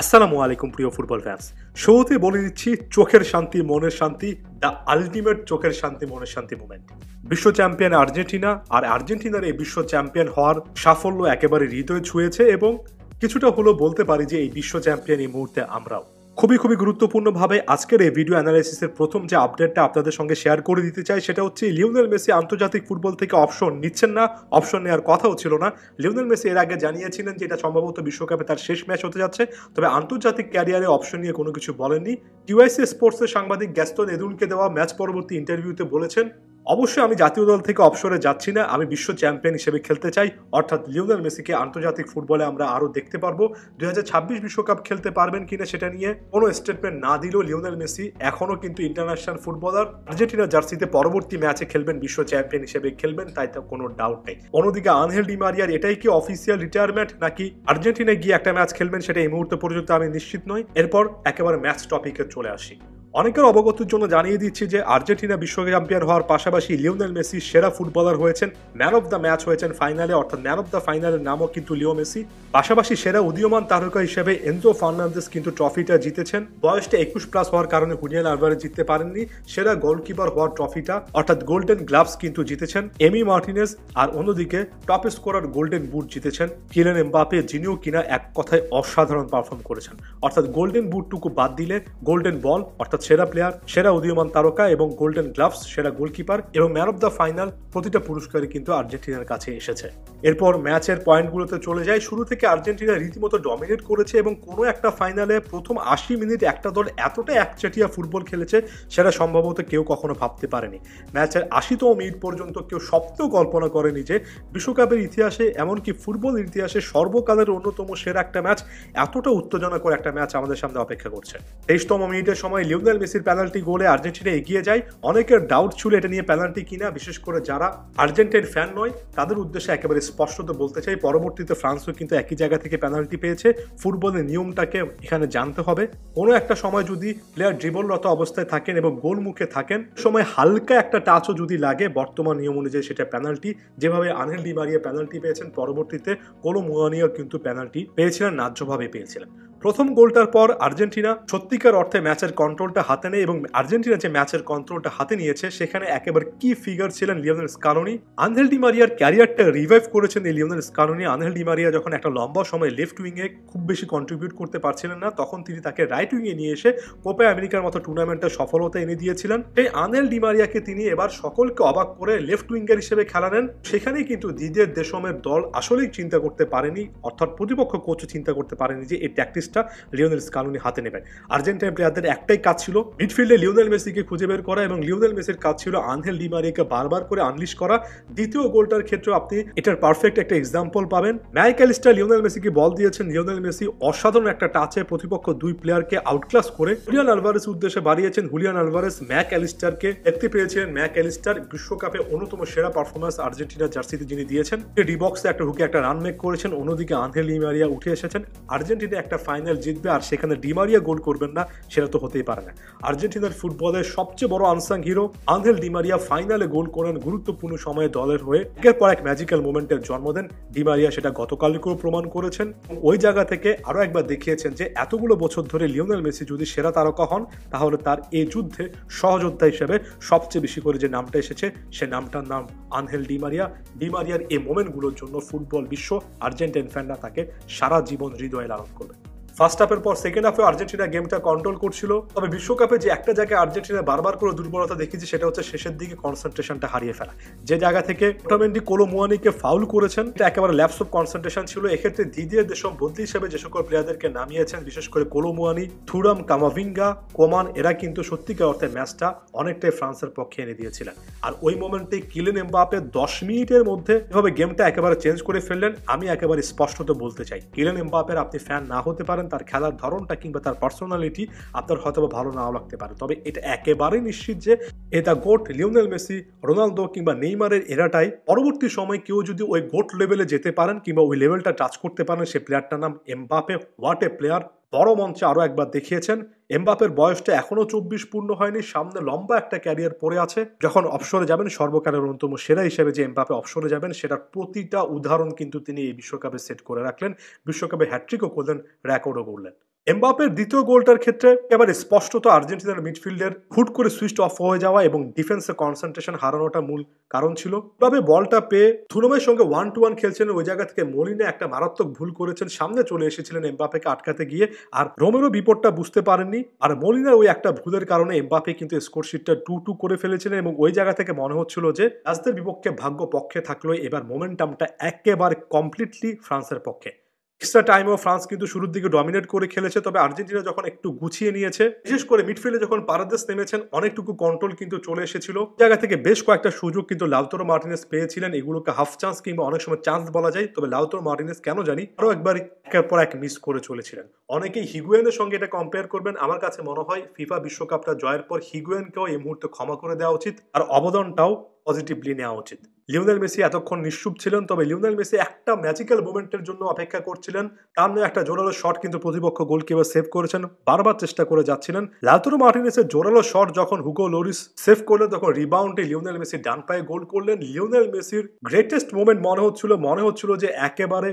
আসসালামু আলাইকুম প্রিয় ফুটবল ফ্যান্স। শুরুতে বলে দিচ্ছি চোখের শান্তি মনের শান্তি, দ্য আলটিমেট চোখের শান্তি মনের শান্তি মোমেন্ট। বিশ্ব চ্যাম্পিয়ন আর্জেন্টিনা, আর আর্জেন্টিনার এই বিশ্ব চ্যাম্পিয়ন হওয়ার সাফল্য একেবারে হৃদয় ছুঁয়েছে এবং কিছুটা হলেও বলতে পারি যে এই বিশ্ব চ্যাম্পিয়ন এই মুহূর্তে আমরাও। খুবই গুরুত্বপূর্ণভাবে আজকের এই ভিডিও অ্যানালাইসিসের প্রথম যে আপডেটটা আপনাদের সঙ্গে শেয়ার করে দিতে চাই সেটা হচ্ছে লিওনেল মেসি আন্তর্জাতিক ফুটবল থেকে অপশন নিচ্ছেন না, অপশন নেওয়ার কথাও ছিল না। লিওনেল মেসি এর আগে জানিয়েছিলেন যে এটা সম্ভবত বিশ্বকাপে তার শেষ ম্যাচ হতে যাচ্ছে, তবে আন্তর্জাতিক ক্যারিয়ারে অপশন নিয়ে কোনো কিছু বলেননি। টিওআইসি স্পোর্টসের সাংবাদিক গ্যাস্তন এদুনকে দেওয়া ম্যাচ পরবর্তী ইন্টারভিউতে বলেছেন, অবশ্যই আমি জাতীয় দল থেকে অবসরে যাচ্ছি না, আমি বিশ্ব চ্যাম্পিয়ন হিসেবে খেলতে চাই। অর্থাৎ লিওনেল মেসিকে আন্তর্জাতিক ফুটবলে আমরা আরো দেখতে পারবো। 2026 বিশ্বকাপ খেলতে পারবেন কিনা সেটা নিয়ে কোনো স্টেটমেন্ট না দিলেও লিওনেল মেসি এখনো কিন্তু ইন্টারন্যাশনাল ফুটবলার। আর্জেন্টিনার জার্সিতে পরবর্তী ম্যাচে খেলবেন, বিশ্ব চ্যাম্পিয়ন হিসেবে খেলবেন, তাই তো কোনো ডাউট নেই। অন্যদিকে আনহেল ডি মারিয়ার এটাই কি অফিসিয়াল রিটায়ারমেন্ট, নাকি আর্জেন্টিনায় গিয়ে একটা ম্যাচ খেলবেন সেটা এই মুহূর্তে পর্যন্ত আমি নিশ্চিত নই। এরপর একেবারে ম্যাচ টপিকে চলে আসি। অনেকের অবগতির জন্য জানিয়ে দিচ্ছি যে আর্জেন্টিনা বিশ্ব চ্যাম্পিয়ন হওয়ার পাশাপাশি লিওনেল মেসি সেরা ফুটবলার হয়েছেন, ম্যান অফ দ্য ম্যাচ হয়েছেন ফাইনালে, অর্থাৎ ম্যান অফ দ্য ফাইনালের নামও কিন্তু লিও মেসি। পাশাপাশি সেরা উদীয়মান তারকা হিসেবে এনজো ফার্নান্দেস কিন্তু ট্রফিটা জিতেছেন। বয়সটা 21+ হওয়ার কারণে হুলিয়ান আলভারেজ জিততে পারেননি। সেরা গোলকিপার হওয়ার ট্রফিটা অর্থাৎ গোল্ডেন গ্লাভস কিন্তু জিতেছেন এমি মার্টিনেজ। আর অন্যদিকে টপ স্কোরার গোল্ডেন বুট জিতেছেন কিলিয়ান এমবাপে, যিনিও কিনা এক কথায় অসাধারণ পারফর্ম করেছেন। অর্থাৎ গোল্ডেন বুটটুকু বাদ দিলে গোল্ডেন বল অর্থাৎ সেরা প্লেয়ার, সেরা উদীয়মান তারকা এবং গোল্ডেন গ্লাভস সেরা গোলকিপার এবং ম্যান অফ দ্য ফাইনাল প্রতিটা পুরস্কারই কিন্তু আর্জেন্টিনার কাছে এসেছে। এরপর ম্যাচের পয়েন্টগুলোতে চলে যায়। শুরু থেকে আর্জেন্টিনা রীতিমতো ডমিনেট করেছে এবং কোনো একটা ফাইনালে প্রথম 80 মিনিট একটা দল এতটা একচেটিয়া ফুটবল খেলেছে সেটা সম্ভবত কেউ কখনো ভাবতে পারেনি। ম্যাচের 80তম মিনিট পর্যন্ত কেউ স্বপ্নেও কল্পনা করেনি যে বিশ্বকাপের ইতিহাসে, এমনকি ফুটবলের ইতিহাসে সর্বকালের অন্যতম সেরা একটা ম্যাচ, এতটা উত্তেজনাকর একটা ম্যাচ আমাদের সামনে অপেক্ষা করছে। 23তম মিনিটের সময় লিওনেল মেসির পেনাল্টি গোলে আর্জেন্টিনা এগিয়ে যায়। অনেকের ডাউট ছিল এটা নিয়ে পেনাল্টি কিনা, বিশেষ করে যারা আর্জেন্টিনার ফ্যান নয় তাদের উদ্দেশ্যে একেবারে স্পষ্টত বলতে চাই, পরবর্তীতে ফ্রান্সও কিন্তু একই জায়গা থেকে পেনাল্টি পেয়েছে। ফুটবলের নিয়মটাকে এখানে জানতে হবে। কোনো একটা সময় যদি প্লেয়ার ড্রিবলরত অবস্থায় থাকেন এবং গোল মুখে থাকেন, সময় হালকা একটা টাচও যদি লাগে, বর্তমান নিয়ম অনুযায়ী সেটা পেনাল্টি। যেভাবে আনহেল ডি মারিয়া পেনাল্টি পেয়েছেন, পরবর্তীতে কোলো মুয়ানিও কিন্তু পেনাল্টি পেয়েছিলেন, ন্যায্যভাবে পেয়েছিলেন। প্রথম গোলটার পর আর্জেন্টিনা সত্যিকার অর্থে ম্যাচের কন্ট্রোলটা হাতে নেয় এবং আর্জেন্টিনা যে ম্যাচের কন্ট্রোলটা হাতে নিয়েছে সেখানে একেবারে কি ফিগার ছিলেন লিওনেল স্কালোনি। আনহেল ডি মারিয়ার ক্যারিয়ারটা রিভাইভ করেছেন এই Lionel Scaloni. Angel Di Maria যখন একটা লম্বা সময় লেফট উইংয়ে খুব বেশি কন্ট্রিবিউট করতে পারছিলেন না, তখন তিনি তাকে রাইট উইংয়ে নিয়ে এসে কোপা আমেরিকার মতো টুর্নামেন্টে সফলতা এনে দিয়েছিলেন। সেই আনহেল ডি মারিয়াকে তিনি এবার সকলকে অবাক করে লেফট উইঙ্গার হিসেবে খেলানেন। সেখানেই কিন্তু দিদিয়ের দেশমের দল আসলেই চিন্তা করতে পারেনি, অর্থাৎ প্রতিপক্ষ কোচও চিন্তা করতে পারেনি যে এই ট্যাকটিক্সটা লিওনেল স্কালোনি হাতে নেবেন। আর্জেন্টিনা প্লেয়ারদের একটাই কাজ ছিল মিডফিল্ডে লিওনেল মেসিকে খুঁজে বের করা এবং লিওনেল মেসির কাজ ছিল আনহেল ডি মারিয়াকে বারবার করে আনলিশ করা। দ্বিতীয় গোলটার ক্ষেত্রে আপনি এটার পারফেক্ট একটা এক্সাম্পল পাবেন। ম্যাক অ্যালিস্টার লিওনেল মেসিকে বল দিয়েছেন, লিওনেল মেসি অসাধারণ একটা টাচে প্রতিপক্ষ দুই প্লেয়ারকে আউটক্লাস করে হুলিয়ান আলভারেজ উদ্দেশ্যে বাড়িয়েছেন। হুলিয়ান আলভারেজ ম্যাক অ্যালিস্টারকে দেখতে পেয়েছিলেন। ম্যাক অ্যালিস্টার বিশ্বকাপে অন্যতম সেরা পারফরমেন্স আর্জেন্টিনার জার্সিতে যিনি দিয়েছেন, ডিবক্সে একটা হুকে একটা রান মেক করেছেন। অন্যদিকে আনহেল ডি মারিয়া উঠে এসেছেন। আর্জেন্টিনা একটা ফাইনাল জিতবে আর সেখানে ডি মারিয়া গোল করবেন না, সেটা তো হতেই পারে না। আর্জেন্টিনার ফুটবলের সবচেয়ে বড় unsung hero Angel Di Maria ফাইনালে গোল করেন গুরুত্বপূর্ণ সময়ে দলের হয়ে। একের পর এক ম্যাজিক্যাল মোমেন্টের জন্ম দেন ডি মারিয়া, সেটা গতকালকেও প্রমাণ করেছেন। ওই জায়গা থেকে আরো একবার দেখিয়েছেন যে এতগুলো বছর ধরে লিওনেল মেসি যদি সেরা তারকা হন, তাহলে তার এই যুদ্ধে সহযোদ্ধা হিসেবে সবচেয়ে বেশি করে যে নামটা এসেছে সে নামটার নাম আনহেল ডি মারিয়া। ডি মারিয়ার এই মোমেন্টগুলোর জন্য ফুটবল বিশ্ব, আর্জেন্টিন ফ্যানরা তাকে সারা জীবন হৃদয়ে লালন করবে। ফার্স্ট হাফের পর সেকেন্ড হাফে আর্জেন্টিনা গেমটা কন্ট্রোল করছিল, তবে বিশ্বকাপে যে একটা জায়গায় আর্জেন্টিনা বারবার করে দুর্বলতা দেখিয়েছে সেটা হচ্ছে শেষের দিকে কনসেন্ট্রেশনটা হারিয়ে ফেলা। যে জায়গা থেকে অটোমেন্টি কোলো মুয়ানিকে ফাউল করেছেন, এটা একেবারে ল্যাপস অফ কনসেন্ট্রেশন ছিল। এক্ষেত্রে দিদিয়ের দেশম বদলি হিসেবে যে সকল প্লেয়ারদেরকে নামিয়েছেন, বিশেষ করে কোলো মুয়ানি, থুরাম, কামাভিঙ্গা, কোমান, এরা কিন্তু সত্যিকার অর্থে ম্যাচটা অনেকটাই ফ্রান্সের পক্ষে এনে দিয়েছিলেন। আর ওই মোমেন্টে কিলিয়ান এমবাপে 10 মিনিটের মধ্যে এভাবে গেমটা একেবারে চেঞ্জ করে ফেললেন। আমি একেবারে স্পষ্টত বলতে চাই, কিলিয়ান এমবাপের আপনি ফ্যান না হতে পারেন, তার খেলার ধরনটা কিংবা তার পার্সোনালিটি আপনার হয়তো ভালো নাও লাগতে পারে, তবে এটা একেবারেই নিশ্চিত যে এটা গোট লিওনেল মেসি, রোনালদো কিংবা নেইমারের এরাটাই পরবর্তী সময় কেউ যদি ওই গোট লেভেলে যেতে পারেন কিংবা ওই লেভেলটা টাচ করতে পারেন, সে প্লেয়ারটার নাম এমবাপে। What a player! বড় মঞ্চে আরো একবার দেখিয়েছেন। এমবাপের বয়সটা এখনো 24 পূর্ণ হয়নি, সামনে লম্বা একটা ক্যারিয়ার পড়ে আছে। যখন অবসরে যাবেন, সর্বকালের অন্যতম সেরা হিসেবে যে এমবাপে অবসরে যাবেন, সেটার প্রতিটা উদাহরণ কিন্তু তিনি এই বিশ্বকাপে সেট করে রাখলেন। বিশ্বকাপে হ্যাট্রিকও করলেন, রেকর্ডও করলেন। এমবাপের দ্বিতীয় গোলটার ক্ষেত্রে একেবারে স্পষ্টত আর্জেন্টিনার মিডফিল্ডের হুট করে সুইচ অফ হয়ে যাওয়া এবং ডিফেন্সে কনসেন্ট্রেশন হারানোটা মূল কারণ ছিল। তবে বলটা পেয়ে থুনমের সঙ্গে 1-2-1 খেলছিলেন, ওই জায়গা থেকে মলিনা একটা মারাত্মক ভুল করেছেন, সামনে চলে এসেছিলেন এমবাপেকে আটকাতে গিয়ে, আর রোমেরো বিপদটা বুঝতে পারেননি, আর মলিনার ওই একটা ভুলের কারণে এমবাপে কিন্তু স্কোরশিটটা 2-2 করে ফেলেছিলেন এবং ওই জায়গা থেকে মনে হচ্ছিল যে ফ্রান্সের বিপক্ষে ভাগ্য পক্ষে থাকলেও এবার মোমেন্টামটা একেবারে কমপ্লিটলি ফ্রান্সের পক্ষে। এক্সট্রা টাইমেও ফ্রান্স কিন্তু শুরুর দিকে ডমিনেট করে খেলেছে, তবে আর্জেন্টিনা যখন একটু গুছিয়ে নিয়েছে, বিশেষ করে মিডফিল্ডে যখন পারাদেস নেমেছেন, অনেকটুকু কন্ট্রোল কিন্তু চলে এসেছিল। জায়গা থেকে বেশ কয়েকটা সুযোগ কিন্তু লাউতারো মার্টিনেজ পেয়েছিলেন, এগুলোকে হাফ চান্স কিংবা অনেক সময় চান্স বলা যায়, তবে লাউতারো মার্টিনেজ কেন জানি আরো একবার একের পর এক মিস করে চলেছিলেন। অনেকেই হিগুয়েনের সঙ্গে এটা কম্পেয়ার করবেন, আমার কাছে মনে হয় ফিফা বিশ্বকাপটা জয়ের পর হিগুয়েনকেও এই মুহূর্তে ক্ষমা করে দেওয়া উচিত, আর অবদানটাও পজিটিভলি নেওয়া উচিত। লিওনেল মেসি এতক্ষণ নিশ্চুপ ছিলেন, তবে লিওনেল মেসি একটা ম্যাজিক্যাল মোমেন্টের জন্য অপেক্ষা করছিলেন, তার নয় একটা জোরালো শট কিন্তু প্রতিপক্ষ গোলকিপার সেভ করেছেন, বারবার চেষ্টা করে যাচ্ছিলেন। লাউতারো মার্টিনেজের জোরালো শট যখন হুগো লরিস সেভ করলেন, তখন রিবাউন্ডে লিওনেল মেসি ডান পায়ে গোল করলেন। লিওনেল মেসির গ্রেটেস্ট মোমেন্ট মনে হচ্ছিল যে একেবারে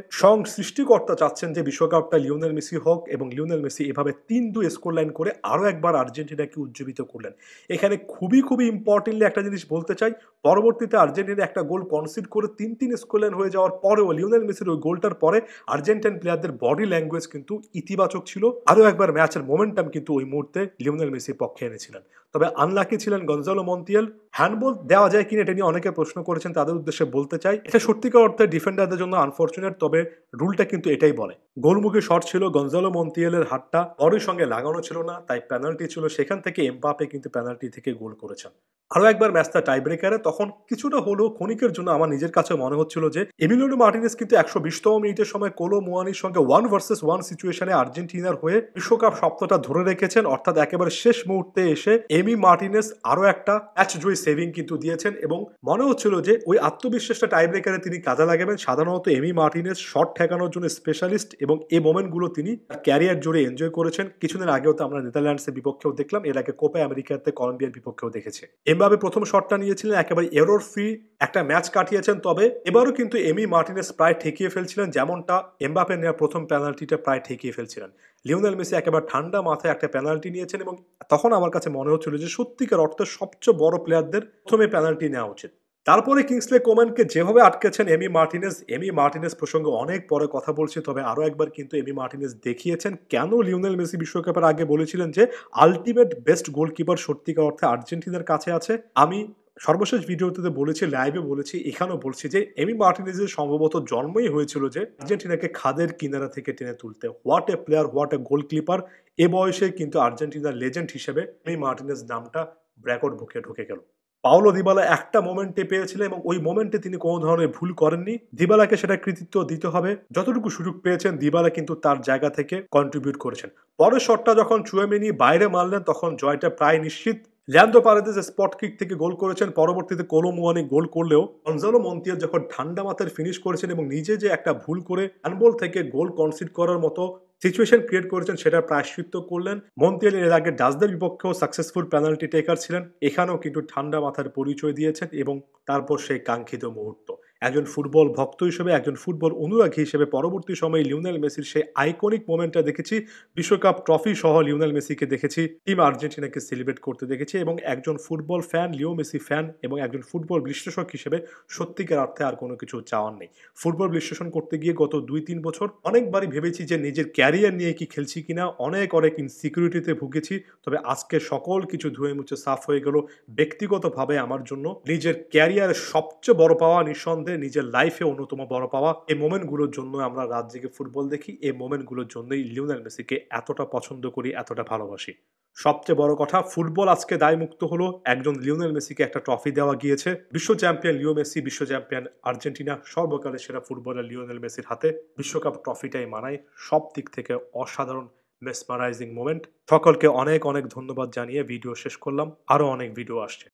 সৃষ্টিকর্তা চাচ্ছেন যে বিশ্বকাপটা লিওনেল মেসি হোক, এবং লিওনেল মেসি এভাবে 3-2 স্কোর লাইন করে আরো একবার আর্জেন্টিনাকে উজ্জীবিত করলেন। এখানে খুবই ইম্পর্টেন্টলি একটা জিনিস বলতে চাই, পরবর্তীতে আর্জেন্টিনা একটা গোল কনসিড করে 3-3 স্কোর লাইন হয়ে যাওয়ার পরেও লিওনেল মেসির ওই গোলটার পরে আর্জেন্টাইন প্লেয়ারদের বডি ল্যাঙ্গুয়েজ কিন্তু ইতিবাচক ছিল, আরো একবার ম্যাচের মোমেন্টাম কিন্তু ওই মুহূর্তে লিওনেল মেসির পক্ষে এনেছিলেন। তবে আনলাকি ছিলেন গনজালো মন্তিয়াল। হ্যান্ডবল দেওয়া যায় কিনা এটা নিয়ে অনেকে প্রশ্ন করেছেন, তাদের উদ্দেশ্যে বলতে চাই এটা সত্যিকার অর্থে ডিফেন্ডারদের জন্য আনফরচুনেট, তবে রুলটা কিন্তু এটাই বলে। গোলমুখী শট ছিল, গনজালো মন্তিয়ালের হাতটা বডির সঙ্গে লাগানো ছিল না, তাই পেনাল্টি ছিল, সেখান থেকে এমবাপে কিন্তু পেনাল্টি থেকে গোল করেছেন। আরো একবার ম্যাচটা টাই ব্রেকারে, তখন কিছুটা হলেও ক্ষণিকের জন্য আমার নিজের কাছে মনে হচ্ছিল যে এমিলিয়ানো মার্টিনেজ কিন্তু 120তম মিনিটের সময় কোলো মুয়ানির সঙ্গে 1 ভার্সেস 1 সিচুয়েশনে আর্জেন্টিনার হয়ে বিশ্বকাপ সপ্তাহটা ধরে রেখেছেন, অর্থাৎ একেবারে শেষ মুহূর্তে এসে এমি মার্টিনেজ আরো একটা ম্যাচ জয়ী সেভিং কিন্তু দিয়েছেন, এবং মনে হচ্ছিল যে ওই আত্মবিশ্বাসটা টাই ব্রেকারে তিনি কাজে লাগাবেন। সাধারণত এমি মার্টিনেজ শট ঠেকানোর জন্য স্পেশালিস্ট, এবং এই মোমেন্টগুলো তিনি ক্যারিয়ার জুড়ে এনজয় করেছেন। কিছুদিন আগেও তো আমরা নেদারল্যান্ডসের বিপক্ষেও দেখলাম, এর আগে কোপা আমেরিকাতে কলম্বিয়ার বিপক্ষেও দেখেছে। এমবাপে প্রথম শটটা নিয়েছিলেন, একেবারে এরর ফ্রি একটা ম্যাচ কাটিয়েছেন, তবে এবারও কিন্তু এমি মার্টিনেজ প্রায় ঠেকিয়ে ফেলছিলেন, যেমনটা এমবাপে নেওয়া প্রথম পেনাল্টিটা প্রায় ঠেকিয়ে ফেলছিলেন। লিওনেল মেসি একেবারে ঠান্ডা মাথায় একটা পেনাল্টি নিয়েছেন, এবং তখন আমার কাছে মনে হচ্ছিল যে সত্যিকার অর্থে সবচেয়ে বড় প্লেয়ারদের প্রথমে পেনাল্টি নেওয়া উচিত। তারপরে কিংসলে কোম্যানকে যেভাবে আটকেছেন এমি মার্টিনেজ প্রসঙ্গে অনেক পরে কথা বলছি, তবে আরো একবার কিন্তু এমি মার্টিনেজ দেখিয়েছেন কেন লিওনেল মেসি বিশ্বকাপের আগে বলেছিলেন যে আলটিমেট বেস্ট গোলকিপার সত্যিকার অর্থে আর্জেন্টিনার কাছে আছে। আমি সর্বশেষ ভিডিওতে বলেছি, লাইভে বলেছি, এখানেও বলছি যে এমি মার্টিনেজের সম্ভবত জন্মই হয়েছিল যে আর্জেন্টিনাকে খাদের কিনারা থেকে টেনে তুলতে। What a player, what a goalkeeper! এ বয়সে কিন্তু আর্জেন্টিনার লেজেন্ড হিসেবে এমি মার্টিনেজ নামটা ব্র্যাকেট বুকে ঢুকে গেল। পাওলো দিবালা একটা মোমেন্টে পেয়েছিলেন, এবং ওই মোমেন্টে তিনি কোনো ধরনের ভুল করেননি। দিবালাকে সেটা কৃতিত্ব দিতে হবে, যতটুকু সুযোগ পেয়েছেন দিবালা কিন্তু তার জায়গা থেকে কন্ট্রিবিউট করেছেন। পরের শটটা যখন চুয়ামেনি বাইরে মারলেন, তখন জয়টা প্রায় নিশ্চিত। লিয়ান্দ্রো পারেদেস স্পট কিক থেকে গোল করেছেন, পরবর্তীতে কোলো মুয়ানি গোল করলেও গনজালো মন্তিয়াল যখন ঠান্ডা মাথায় ফিনিশ করেছেন এবং নিজে যে একটা ভুল করে হ্যান্ডবল থেকে গোল কনসিড করার মতো সিচুয়েশন ক্রিয়েট করেছেন, সেটা প্রায়শ্চিত্ত করলেন। মন্তিয়াল এর আগে ডাচদের বিপক্ষেও সাকসেসফুল পেনাল্টি টেকার ছিলেন, এখানেও কিন্তু ঠান্ডা মাথার পরিচয় দিয়েছেন, এবং তারপর সেই কাঙ্ক্ষিত মুহূর্ত। একজন ফুটবল ভক্ত হিসেবে, একজন ফুটবল অনুরাগী হিসেবে পরবর্তী সময়ে লিওনেল মেসির সেই আইকনিক মোমেন্টটা দেখেছি। বিশ্বকাপ ট্রফি সহ লিওনেল মেসিকে দেখেছি, টিম আর্জেন্টিনাকে সেলিব্রেট করতে দেখেছি, এবং একজন football fan, Leo Messi fan এবং একজন ফুটবল বিশ্লেষক হিসেবে সত্যিকার অর্থে আর কোনো কিছু চাওয়ার নেই। ফুটবল বিশ্লেষণ করতে গিয়ে গত 2-3 বছর অনেকবারই ভেবেছি যে নিজের ক্যারিয়ার নিয়ে কি খেলছি কিনা, অনেক ইনসিকিউরিটিতে ভুগেছি, তবে আজকে সকল কিছু ধুয়ে মুছে সাফ হয়ে গেল। ব্যক্তিগতভাবে আমার জন্য নিজের ক্যারিয়ারের সবচেয়ে বড় পাওয়া, নিঃসন্দেহে নিজের লাইফে অন্যতম বড় পাওয়া, এই মোমেন্টগুলোর জন্য আমরা রাত জেগে ফুটবল দেখি, এই মোমেন্টগুলোর জন্যই লিওনেল মেসিকে এতটা পছন্দ করি, এতটা ভালোবাসি। সবচেয়ে বড় কথা, ফুটবল আজকে দায়মুক্ত হলো, একজন লিওনেল মেসিকে একটা ট্রফি দেওয়া গিয়েছে। বিশ্ব চ্যাম্পিয়ন লিও মেসি, বিশ্ব চ্যাম্পিয়ন আর্জেন্টিনা, সর্বকালের সেরা ফুটবলার লিওনেল মেসির হাতে বিশ্বকাপ ট্রফিটাই মানায়। সব দিক থেকে অসাধারণ মেসমারাইজিং মোমেন্ট। সকলকে অনেক ধন্যবাদ জানিয়ে ভিডিও শেষ করলাম, আরো অনেক ভিডিও আসছে।